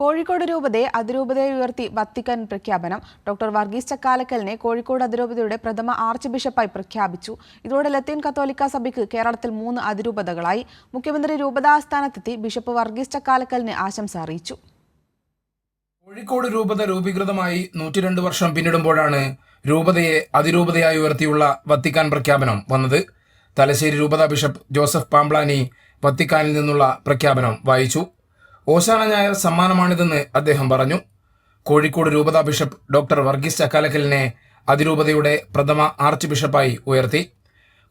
കോഴിക്കോട് രൂപതയെ അതിരൂപതയെ ഉയർത്തി വത്തിക്കാൻ പ്രഖ്യാപനം. ഡോക്ടർ വർഗീസ് ചക്കാലക്കലിനെ കോഴിക്കോട് അതിരൂപതയുടെ പ്രഥമ ആർച്ച് ബിഷപ്പായി പ്രഖ്യാപിച്ചു. ഇതോടെ ലത്തീൻ കത്തോലിക്ക സഭയ്ക്ക് കേരളത്തിൽ 3 അതിരൂപതകളായി. മുഖ്യമന്ത്രി രൂപതാസ്ഥാനത്തെത്തി ബിഷപ്പ് വർഗീസ് ചക്കാലക്കലിന് ആശംസ അറിയിച്ചു. കോഴിക്കോട് രൂപത രൂപീകൃതമായി 102 വർഷം പിന്നിടുമ്പോഴാണ് രൂപതയെ അതിരൂപതയായി ഉയർത്തിയുള്ള വത്തിക്കാൻ പ്രഖ്യാപനം വന്നത്. തലശ്ശേരി രൂപത ബിഷപ്പ് ജോസഫ് പാംബ്ലാനി വത്തിക്കാനിൽ നിന്നുള്ള പ്രഖ്യാപനം വായിച്ചു. ഓശാന ഞായർ സമ്മാനമാണിതെന്ന് അദ്ദേഹം പറഞ്ഞു. കോഴിക്കോട് രൂപത ബിഷപ്പ് ഡോക്ടർ വർഗീസ് ചക്കാലക്കലിനെ അതിരൂപതയുടെ പ്രഥമ ആർച്ച് ബിഷപ്പായി ഉയർത്തി.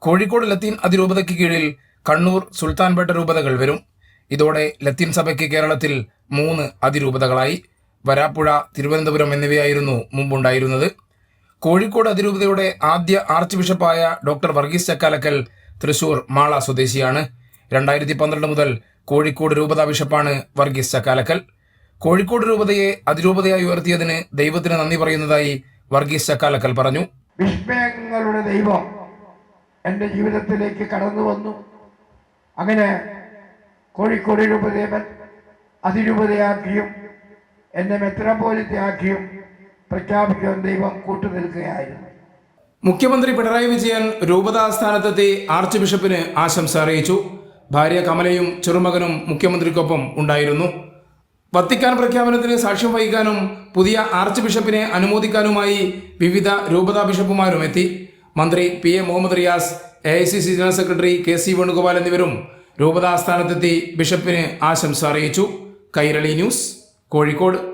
കോഴിക്കോട് ലത്തീൻ അതിരൂപതയ്ക്ക് കീഴിൽ കണ്ണൂർ, സുൽത്താൻപേട്ട രൂപതകൾ വരും. ഇതോടെ ലത്തീൻ സഭയ്ക്ക് കേരളത്തിൽ 3 അതിരൂപതകളായി. വരാപ്പുഴ, തിരുവനന്തപുരം എന്നിവയായിരുന്നു മുമ്പുണ്ടായിരുന്നത്. കോഴിക്കോട് അതിരൂപതയുടെ ആദ്യ ആർച്ച് ബിഷപ്പായ ഡോക്ടർ വർഗീസ് ചക്കാലക്കൽ തൃശൂർ മാള സ്വദേശിയാണ്. 2012 മുതൽ കോഴിക്കോട് രൂപത ബിഷപ്പാണ് വർഗീസ് ചക്കാലക്കൽ. കോഴിക്കോട് രൂപതയെ അതിരൂപതയായി ഉയർത്തിയതിന് ദൈവത്തിന് നന്ദി പറയുന്നതായി വർഗീസ് ചക്കാലക്കൽ പറഞ്ഞു. വിസ്മയങ്ങളുടെ ദൈവം എൻ്റെ ജീവിതത്തിലേക്ക് കടന്നു വന്നു. അങ്ങനെ കോഴിക്കോട് രൂപതയെ അതിരൂപതയാക്കിയും എന്നെ മെത്രാപ്പോലീത്തയാക്കിയും പ്രഖ്യാപിക്കാൻ ദൈവം കൂട്ടുനിൽക്കുകയായിരുന്നു. മുഖ്യമന്ത്രി പിണറായി വിജയൻ രൂപതാസ്ഥാനത്തെത്തി ആർച്ച് ബിഷപ്പിന് ആശംസ അറിയിച്ചു. ഭാര്യ കമലയും ചെറുമകനും മുഖ്യമന്ത്രിക്കൊപ്പം ഉണ്ടായിരുന്നു. വത്തിക്കാൻ പ്രഖ്യാപനത്തിന് സാക്ഷ്യം വഹിക്കാനും പുതിയ ആർച്ച് ബിഷപ്പിനെ അനുമോദിക്കാനുമായി വിവിധ രൂപതാ ബിഷപ്പുമാരും എത്തി. മന്ത്രി PA Muhammad Riyas, AICC general secretary KC Venugopal എന്നിവരും രൂപതാസ്ഥാനത്തെത്തി ബിഷപ്പിന് ആശംസ അറിയിച്ചു. കൈരളി ന്യൂസ്, കോഴിക്കോട്.